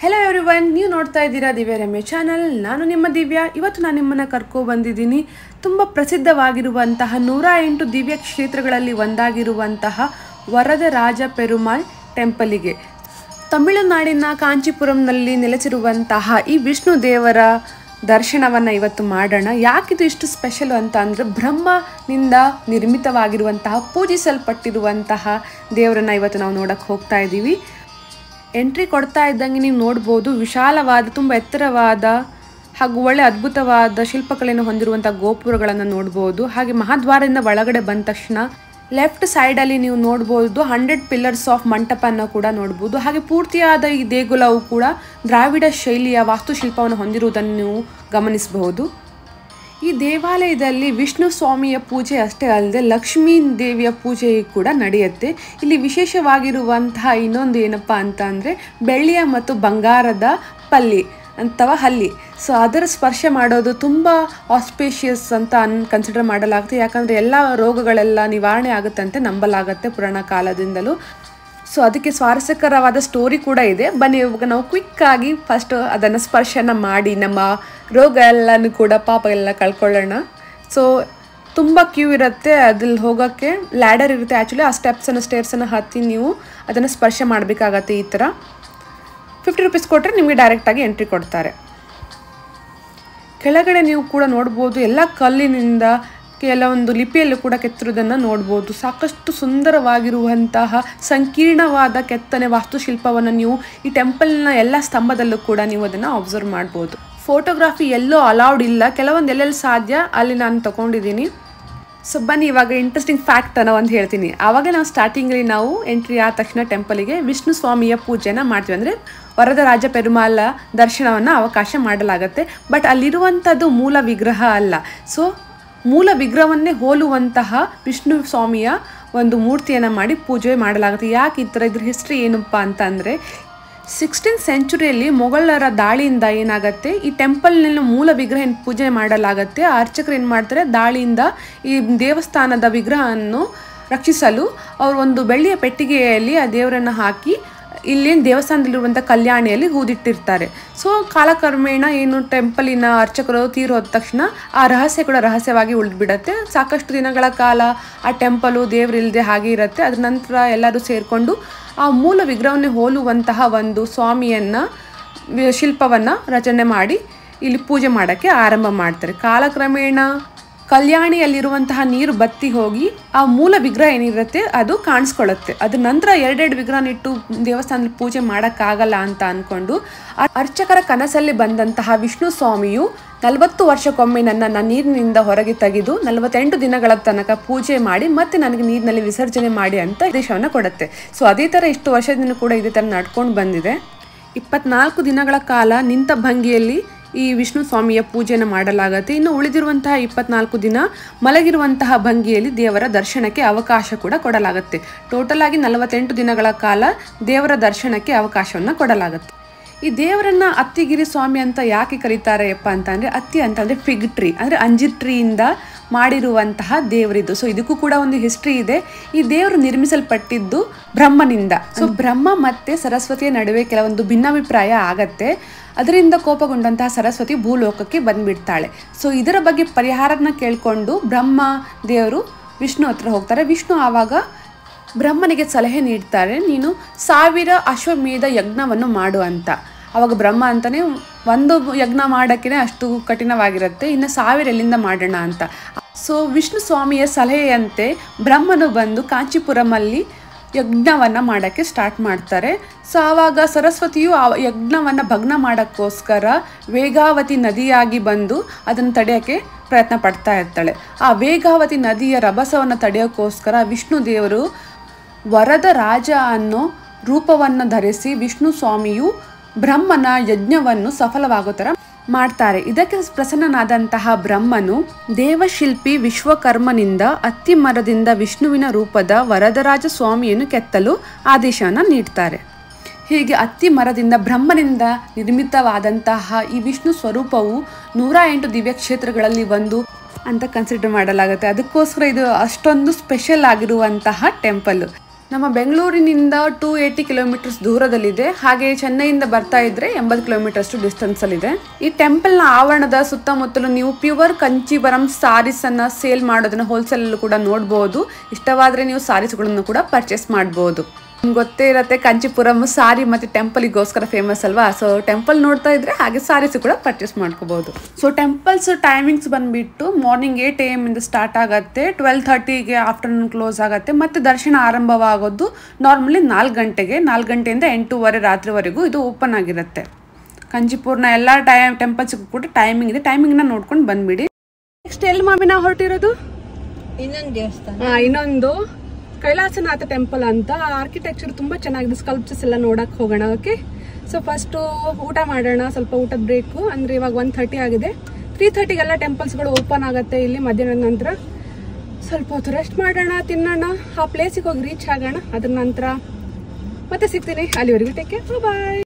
Hello everyone, ನೀವು ನೋಡ್ತಾ ಇದ್ದೀರಾ ದಿವ್ಯ ರಮ್ಯ ಚಾನಲ್. ನಾನು ನಿಮ್ಮ ದಿವ್ಯಾ. ಇವತ್ತು ನಾನು ನಿಮ್ಮನ್ನು ಕರ್ಕೊಬಂದಿದ್ದೀನಿ ತುಂಬ ಪ್ರಸಿದ್ಧವಾಗಿರುವಂತಹ 108 ದಿವ್ಯ ಕ್ಷೇತ್ರಗಳಲ್ಲಿ ಒಂದಾಗಿರುವಂತಹ ವರದರಾಜ ಪೆರುಮಾಳ್ ಟೆಂಪಲಿಗೆ. ತಮಿಳುನಾಡಿನ ಕಾಂಚೀಪುರಂನಲ್ಲಿ ನೆಲೆಸಿರುವಂತಹ ಈ ವಿಷ್ಣು ದೇವರ ದರ್ಶನವನ್ನು ಇವತ್ತು ಮಾಡೋಣ. ಯಾಕಿದು ಇಷ್ಟು ಸ್ಪೆಷಲ್ ಅಂತ ಅಂದರೆ, ಬ್ರಹ್ಮನಿಂದ ನಿರ್ಮಿತವಾಗಿರುವಂತಹ ಪೂಜಿಸಲ್ಪಟ್ಟಿರುವಂತಹ ದೇವರನ್ನು ಇವತ್ತು ನಾವು ನೋಡೋಕ್ಕೆ ಹೋಗ್ತಾ ಇದ್ದೀವಿ. ಎಂಟ್ರಿ ಕೊಡ್ತಾ ಇದ್ದಂಗೆ ನೀವು ನೋಡ್ಬೋದು, ವಿಶಾಲವಾದ ತುಂಬ ಎತ್ತರವಾದ ಹಾಗೂ ಒಳ್ಳೆ ಅದ್ಭುತವಾದ ಶಿಲ್ಪಕಲೆಯನ್ನು ಹೊಂದಿರುವಂಥ ಗೋಪುರಗಳನ್ನು ನೋಡ್ಬೋದು. ಹಾಗೆ ಮಹಾದ್ವಾರದಿಂದ ಒಳಗಡೆ ಬಂದ ತಕ್ಷಣ ಲೆಫ್ಟ್ ಸೈಡಲ್ಲಿ ನೀವು ನೋಡ್ಬೋದು 100 ಪಿಲ್ಲರ್ಸ್ ಆಫ್ ಮಂಟಪನ ಕೂಡ ನೋಡ್ಬೋದು. ಹಾಗೆ ಪೂರ್ತಿಯಾದ ಈ ದೇಗುಲವು ಕೂಡ ದ್ರಾವಿಡ ಶೈಲಿಯ ವಾಸ್ತುಶಿಲ್ಪವನ್ನು ಹೊಂದಿರುವುದನ್ನು ನೀವು ಗಮನಿಸಬಹುದು. ಈ ದೇವಾಲಯದಲ್ಲಿ ವಿಷ್ಣು ಸ್ವಾಮಿಯ ಪೂಜೆ ಅಷ್ಟೇ ಅಲ್ಲದೆ ಲಕ್ಷ್ಮೀ ದೇವಿಯ ಪೂಜೆ ಕೂಡ ನಡೆಯುತ್ತೆ. ಇಲ್ಲಿ ವಿಶೇಷವಾಗಿರುವಂತಹ ಇನ್ನೊಂದು ಏನಪ್ಪ ಅಂತ ಅಂದರೆ, ಬೆಳ್ಳಿಯ ಮತ್ತು ಬಂಗಾರದ ಪಲ್ಲಿ ಅಥವಾ ಹಲ್ಲಿ. ಸೊ ಅದರ ಸ್ಪರ್ಶ ಮಾಡೋದು ತುಂಬ ಆಸ್ಪೇಷಿಯಸ್ ಅಂತ ಕನ್ಸಿಡರ್ ಮಾಡಲಾಗುತ್ತೆ. ಯಾಕಂದರೆ ಎಲ್ಲ ರೋಗಗಳೆಲ್ಲ ನಿವಾರಣೆ ಆಗುತ್ತಂತೆ ನಂಬಲಾಗುತ್ತೆ ಪುರಾಣ ಕಾಲದಿಂದಲೂ. ಸೊ ಅದಕ್ಕೆ ಸ್ವಾರಸ್ಯಕರವಾದ ಸ್ಟೋರಿ ಕೂಡ ಇದೆ. ಬನ್ನಿ ಇವಾಗ ನಾವು ಕ್ವಿಕ್ಕಾಗಿ ಫಸ್ಟ್ ಅದನ್ನು ಸ್ಪರ್ಶನ ಮಾಡಿ ನಮ್ಮ ರೋಗ ಎಲ್ಲನೂ ಕೂಡ ಪಾಪ ಎಲ್ಲ ಕಳ್ಕೊಳ್ಳೋಣ. ಸೊ ತುಂಬ ಕ್ಯೂ ಇರುತ್ತೆ, ಅದಲ್ಲಿ ಹೋಗೋಕ್ಕೆ ಲ್ಯಾಡರ್ ಇರುತ್ತೆ. ಆ್ಯಕ್ಚುಲಿ ಆ ಸ್ಟೇರ್ಸನ್ನು ಹತ್ತಿ ನೀವು ಅದನ್ನು ಸ್ಪರ್ಶ ಮಾಡಬೇಕಾಗತ್ತೆ. ಈ ಥರ 50 ರೂಪೀಸ್ ಕೊಟ್ಟರೆ ನಿಮಗೆ ಡೈರೆಕ್ಟಾಗಿ ಎಂಟ್ರಿ ಕೊಡ್ತಾರೆ. ಕೆಳಗಡೆ ನೀವು ಕೂಡ ನೋಡ್ಬೋದು, ಎಲ್ಲ ಕಲ್ಲಿನಿಂದ ಕೆಲವೊಂದು ಲಿಪಿಯಲ್ಲೂ ಕೂಡ ಕೆತ್ತಿರುವುದನ್ನು ನೋಡ್ಬೋದು. ಸಾಕಷ್ಟು ಸುಂದರವಾಗಿರುವಂತಹ ಸಂಕೀರ್ಣವಾದ ಕೆತ್ತನೆ ವಾಸ್ತುಶಿಲ್ಪವನ್ನು ನೀವು ಈ ಟೆಂಪಲ್ನ ಎಲ್ಲ ಸ್ತಂಭದಲ್ಲೂ ಕೂಡ ನೀವು ಅದನ್ನು ಅಬ್ಸರ್ವ್ ಮಾಡ್ಬೋದು. ಫೋಟೋಗ್ರಾಫಿ ಎಲ್ಲೋ ಅಲೌಡ್ ಇಲ್ಲ, ಕೆಲವೊಂದು ಎಲ್ಲೆಲ್ಲಿ ಸಾಧ್ಯ ಅಲ್ಲಿ ನಾನು ತೊಗೊಂಡಿದ್ದೀನಿ. ಸೊ ಬನ್ನಿ ಇವಾಗ ಇಂಟ್ರೆಸ್ಟಿಂಗ್ ಫ್ಯಾಕ್ಟ್ ಅನ್ನೋ ಒಂದು ಹೇಳ್ತೀನಿ. ಆವಾಗ ನಾವು ಸ್ಟಾರ್ಟಿಂಗಲ್ಲಿ ನಾವು ಎಂಟ್ರಿ ಆದ ತಕ್ಷಣ ಟೆಂಪಲಿಗೆ ವಿಷ್ಣು ಸ್ವಾಮಿಯ ಪೂಜೆನ ಮಾಡ್ತೀವಿ. ಅಂದರೆ ವರದರಾಜ ಪೆರುಮಾಳ ದರ್ಶನವನ್ನು ಅವಕಾಶ ಮಾಡಲಾಗುತ್ತೆ. ಬಟ್ ಅಲ್ಲಿರುವಂಥದ್ದು ಮೂಲ ವಿಗ್ರಹ ಅಲ್ಲ. ಸೊ ಮೂಲ ವಿಗ್ರಹವನ್ನೇ ಹೋಲುವಂತಹ ವಿಷ್ಣು ಸ್ವಾಮಿಯ ಒಂದು ಮೂರ್ತಿಯನ್ನು ಮಾಡಿ ಪೂಜೆ ಮಾಡಲಾಗುತ್ತೆ. ಯಾಕೆ ಈ ಥರ, ಇದ್ರ ಹಿಸ್ಟ್ರಿ ಏನಪ್ಪ ಅಂತ ಅಂದರೆ, 16th ಸೆಂಚುರಿಯಲ್ಲಿ ಮೊಘಲರ ದಾಳಿಯಿಂದ ಏನಾಗುತ್ತೆ, ಈ ಟೆಂಪಲ್ನ ಮೂಲ ವಿಗ್ರಹ ಪೂಜೆ ಮಾಡಲಾಗುತ್ತೆ. ಆ ಅರ್ಚಕರು ಏನು ಮಾಡ್ತಾರೆ, ದಾಳಿಯಿಂದ ಈ ದೇವಸ್ಥಾನದ ವಿಗ್ರಹವನ್ನು ರಕ್ಷಿಸಲು ಅವರು ಒಂದು ಬೆಳ್ಳಿಯ ಪೆಟ್ಟಿಗೆಯಲ್ಲಿ ಆ ದೇವರನ್ನು ಹಾಕಿ ಇಲ್ಲೇನು ದೇವಸ್ಥಾನದಲ್ಲಿರುವಂಥ ಕಲ್ಯಾಣಿಯಲ್ಲಿ ಹೂದಿಟ್ಟಿರ್ತಾರೆ. ಸೊ ಕಾಲಕ್ರಮೇಣ ಏನು ಟೆಂಪಲಿನ ಅರ್ಚಕರು ತೀರೋದ ತಕ್ಷಣ ಆ ರಹಸ್ಯ ಕೂಡ ರಹಸ್ಯವಾಗಿ ಉಳಿದ್ಬಿಡತ್ತೆ. ಸಾಕಷ್ಟು ದಿನಗಳ ಕಾಲ ಆ ಟೆಂಪಲು ದೇವರಿಲ್ಲದೆ ಹಾಗೆ ಇರುತ್ತೆ. ಅದ್ರ ನಂತರ ಎಲ್ಲರೂ ಸೇರಿಕೊಂಡು ಆ ಮೂಲ ವಿಗ್ರಹವನ್ನೇ ಹೋಲುವಂತಹ ಒಂದು ಸ್ವಾಮಿಯನ್ನು ಶಿಲ್ಪವನ್ನು ರಚನೆ ಮಾಡಿ ಇಲ್ಲಿ ಪೂಜೆ ಮಾಡೋಕ್ಕೆ ಆರಂಭ ಮಾಡ್ತಾರೆ. ಕಾಲಕ್ರಮೇಣ ಕಲ್ಯಾಣಿಯಲ್ಲಿರುವಂತಹ ನೀರು ಬತ್ತಿ ಹೋಗಿ ಆ ಮೂಲ ವಿಗ್ರಹ ಏನಿರುತ್ತೆ ಅದು ಕಾಣಿಸ್ಕೊಳ್ಳುತ್ತೆ. ಅದ್ರ ನಂತರ 2 ವಿಗ್ರಹನಿಟ್ಟು ದೇವಸ್ಥಾನದಲ್ಲಿ ಪೂಜೆ ಮಾಡೋಕ್ಕಾಗಲ್ಲ ಅಂತ ಅಂದ್ಕೊಂಡು ಅರ್ಚಕರ ಕನಸಲ್ಲಿ ಬಂದಂತಹ ವಿಷ್ಣು ಸ್ವಾಮಿಯು 40 ವರ್ಷಕ್ಕೊಮ್ಮೆ ನನ್ನನ್ನು ನೀರಿನಿಂದ ಹೊರಗೆ ತೆಗೆದು 48 ದಿನಗಳ ತನಕ ಪೂಜೆ ಮಾಡಿ ಮತ್ತೆ ನನಗೆ ನೀರಿನಲ್ಲಿ ವಿಸರ್ಜನೆ ಮಾಡಿ ಅಂತ ಆದೇಶವನ್ನು ಕೊಡುತ್ತೆ. ಸೊ ಅದೇ ಥರ ಇಷ್ಟು ವರ್ಷದಿಂದ ಕೂಡ ಇದೇ ಥರ ನಡ್ಕೊಂಡು ಬಂದಿದೆ. 24 ದಿನಗಳ ಕಾಲ ನಿಂತ ಭಂಗಿಯಲ್ಲಿ ಈ ವಿಷ್ಣು ಸ್ವಾಮಿಯ ಪೂಜೆಯನ್ನು ಮಾಡಲಾಗುತ್ತೆ. ಇನ್ನು ಉಳಿದಿರುವಂತಹ 24 ದಿನ ಮಲಗಿರುವಂತಹ ಭಂಗಿಯಲ್ಲಿ ದೇವರ ದರ್ಶನಕ್ಕೆ ಅವಕಾಶ ಕೂಡ ಕೊಡಲಾಗುತ್ತೆ. ಟೋಟಲ್ ಆಗಿ 48 ದಿನಗಳ ಕಾಲ ದೇವರ ದರ್ಶನಕ್ಕೆ ಅವಕಾಶವನ್ನು ಕೊಡಲಾಗುತ್ತೆ. ಈ ದೇವರನ್ನ ಅತ್ತಿಗಿರಿ ಸ್ವಾಮಿ ಅಂತ ಯಾಕೆ ಕರೀತಾರೆ ಅಪ್ಪ ಅಂತ ಅಂದರೆ, ಅತ್ತಿ ಅಂತಂದರೆ ಫಿಗ್ ಟ್ರೀ, ಅಂದರೆ ಅಂಜಿರ್ ಟ್ರೀಯಿಂದ ಮಾಡಿರುವಂತಹ ದೇವರಿದು. ಸೊ ಇದಕ್ಕೂ ಕೂಡ ಒಂದು ಹಿಸ್ಟ್ರಿ ಇದೆ. ಈ ದೇವರು ನಿರ್ಮಿಸಲ್ಪಟ್ಟಿದ್ದು ಬ್ರಹ್ಮನಿಂದ. ಸೊ ಬ್ರಹ್ಮ ಮತ್ತು ಸರಸ್ವತಿಯ ನಡುವೆ ಕೆಲವೊಂದು ಭಿನ್ನಾಭಿಪ್ರಾಯ ಆಗತ್ತೆ. ಅದರಿಂದ ಕೋಪಗೊಂಡಂತಹ ಸರಸ್ವತಿ ಭೂಲೋಕಕ್ಕೆ ಬಂದುಬಿಡ್ತಾಳೆ. ಸೊ ಇದರ ಬಗ್ಗೆ ಪರಿಹಾರನ ಕೇಳಿಕೊಂಡು ಬ್ರಹ್ಮ ದೇವರು ವಿಷ್ಣು ಹತ್ರ ಹೋಗ್ತಾರೆ. ವಿಷ್ಣು ಆವಾಗ ಬ್ರಹ್ಮನಿಗೆ ಸಲಹೆ ನೀಡ್ತಾರೆ, ನೀನು 1000 ಅಶ್ವಮೇಧ ಯಜ್ಞವನ್ನು ಮಾಡು ಅಂತ. ಆವಾಗ ಬ್ರಹ್ಮ ಅಂತಾನೆ, ಒಂದು ಯಜ್ಞ ಮಾಡೋಕ್ಕೇ ಅಷ್ಟು ಕಠಿಣವಾಗಿರುತ್ತೆ, ಇನ್ನು 1000 ಎಲ್ಲಿಂದ ಮಾಡೋಣ ಅಂತ. ಸೊ ವಿಷ್ಣು ಸ್ವಾಮಿಯ ಸಲಹೆಯಂತೆ ಬ್ರಹ್ಮನು ಬಂದು ಕಾಂಚೀಪುರಮಲ್ಲಿ ಯಜ್ಞವನ್ನು ಮಾಡೋಕ್ಕೆ ಸ್ಟಾರ್ಟ್ ಮಾಡ್ತಾರೆ. ಸೊ ಆವಾಗ ಸರಸ್ವತಿಯು ಆ ಯಜ್ಞವನ್ನು ಭಗ್ನ ಮಾಡೋಕ್ಕೋಸ್ಕರ ವೇಗಾವತಿ ನದಿಯಾಗಿ ಬಂದು ಅದನ್ನು ತಡೆಯೋಕ್ಕೆ ಪ್ರಯತ್ನ ಪಡ್ತಾ ಇರ್ತಾಳೆ. ಆ ವೇಗಾವತಿ ನದಿಯ ರಭಸವನ್ನು ತಡೆಯೋಕ್ಕೋಸ್ಕರ ವಿಷ್ಣು ದೇವರು ವರದ ರಾಜ ಅನ್ನೋ ರೂಪವನ್ನು ಧರಿಸಿ ವಿಷ್ಣು ಸ್ವಾಮಿಯು ಬ್ರಹ್ಮನ ಯಜ್ಞವನ್ನು ಸಫಲವಾಗೋ ಥರ ಮಾಡ್ತಾರೆ. ಇದಕ್ಕೆ ಪ್ರಸನ್ನನಾದಂತಹ ಬ್ರಹ್ಮನು ದೇವಶಿಲ್ಪಿ ವಿಶ್ವಕರ್ಮನಿಂದ ಅತ್ತಿ ಮರದಿಂದ ವಿಷ್ಣುವಿನ ರೂಪದ ವರದರಾಜ ಸ್ವಾಮಿಯನ್ನು ಕೆತ್ತಲು ಆದೇಶವನ್ನು ನೀಡ್ತಾರೆ. ಹೀಗೆ ಅತ್ತಿ ಮರದಿಂದ ಬ್ರಹ್ಮನಿಂದ ನಿರ್ಮಿತವಾದಂತಹ ಈ ವಿಷ್ಣು ಸ್ವರೂಪವು 108 ದಿವ್ಯ ಕ್ಷೇತ್ರಗಳಲ್ಲಿ ಒಂದು ಅಂತ ಕನ್ಸಿಡರ್ ಮಾಡಲಾಗುತ್ತೆ. ಅದಕ್ಕೋಸ್ಕರ ಇದು ಅಷ್ಟೊಂದು ಸ್ಪೆಷಲ್ ಆಗಿರುವಂತಹ ಟೆಂಪಲ್. ನಮ್ಮ ಬೆಂಗಳೂರಿನಿಂದ 280 ಕಿಲೋಮೀಟರ್ಸ್ ದೂರದಲ್ಲಿದೆ. ಹಾಗೆ ಚೆನ್ನೈಯಿಂದ ಬರ್ತಾ ಇದ್ರೆ 80 ಕಿಲೋಮೀಟರ್ಸ್ ಡಿಸ್ಟೆನ್ಸ್ ಅಲ್ಲಿ ಇದೆ. ಈ ಟೆಂಪಲ್ ನ ಆವರಣದ ಸುತ್ತಮುತ್ತಲು ನೀವು ಪ್ಯೂರ್ ಕಂಚಿವರಂ ಸಾರೀಸ್ ಅನ್ನ ಸೇಲ್ ಮಾಡೋದನ್ನ ಹೋಲ್ಸೇಲ್ ಅಲ್ಲೂ ಕೂಡ ನೋಡಬಹುದು. ಇಷ್ಟವಾದ್ರೆ ನೀವು ಸಾರೀಸ್ಗಳನ್ನು ಕೂಡ ಪರ್ಚೇಸ್ ಮಾಡಬಹುದು. ನಿಮ್ಗೆ ಗೊತ್ತೇ ಇರುತ್ತೆ ಕಂಚಿಪುರಂ ಸಾರಿ ಮತ್ತೆ ಟೆಂಪಲ್ಗೋಸ್ಕರ ಫೇಮಸ್ ಅಲ್ವಾ. ಸೊ ಟೆಂಪಲ್ ನೋಡ್ತಾ ಇದ್ರೆ ಹಾಗೆ ಸಾರೀಸ್ ಕೂಡ ಪರ್ಚೇಸ್ ಮಾಡ್ಕೋಬಹುದು. ಸೊ ಟೆಂಪಲ್ಸ್ ಟೈಮಿಂಗ್ಸ್ ಬಂದ್ಬಿಟ್ಟು ಮಾರ್ನಿಂಗ್ 8 AM ಇಂದ ಸ್ಟಾರ್ಟ್ ಆಗುತ್ತೆ, 12:30ಗೆ ಆಫ್ಟರ್ನೂನ್ ಕ್ಲೋಸ್ ಆಗುತ್ತೆ. ಮತ್ತೆ ದರ್ಶನ ಆರಂಭವಾಗೋದು ನಾರ್ಮಲಿ 4 ಗಂಟೆಗೆ. 4 ಗಂಟೆಯಿಂದ 8:30 ರಾತ್ರಿವರೆಗೂ ಇದು ಓಪನ್ ಆಗಿರುತ್ತೆ. ಕಂಚಿಪುರ್ನ ಎಲ್ಲ ಟೆಂಪಲ್ಸ್ಗೂ ಕೂಡ ಟೈಮಿಂಗ್ ಇದೆ. ಟೈಮಿಂಗ್ನ ನೋಡ್ಕೊಂಡು ಬಂದ್ಬಿಡಿ. ನೆಕ್ಸ್ಟ್ ಎಲ್ಲಿ ಮಾಮಿ ನಾವು ಹೊರಟಿರೋದು? ಇನ್ನೊಂದು ದೇವಸ್ಥಾನ, ಇನ್ನೊಂದು ಕೈಲಾಸನಾಥ ಟೆಂಪಲ್ ಅಂತ. ಆರ್ಕಿಟೆಕ್ಚರ್ ತುಂಬಾ ಚೆನ್ನಾಗಿದೆ. ಸ್ಕಲ್ಪ್ಚರ್ಸ್ ಎಲ್ಲ ನೋಡಕ್ ಹೋಗೋಣ. ಓಕೆ, ಸೊ ಫಸ್ಟ್ ಊಟ ಮಾಡೋಣ. ಸ್ವಲ್ಪ ಊಟದ ಬ್ರೇಕು. ಅಂದ್ರೆ ಇವಾಗ 1:30 ಆಗಿದೆ. 3:30ಗೆಲ್ಲ ಟೆಂಪಲ್ಸ್ಗಳು ಓಪನ್ ಆಗುತ್ತೆ ಇಲ್ಲಿ ಮಧ್ಯಾಹ್ನದ ನಂತರ. ಸ್ವಲ್ಪ ಹೊತ್ತು ರೆಸ್ಟ್ ಮಾಡೋಣ, ತಿನ್ನೋಣ, ಆ ಪ್ಲೇಸಿಗೆ ಹೋಗಿ ರೀಚ್ ಆಗೋಣ. ಅದ್ರ ನಂತರ ಮತ್ತೆ ಸಿಗ್ತೀನಿ. ಅಲ್ಲಿವರೆಗೂ ಟೇಕ್ ಕೇರ್, ಬಾಯ್.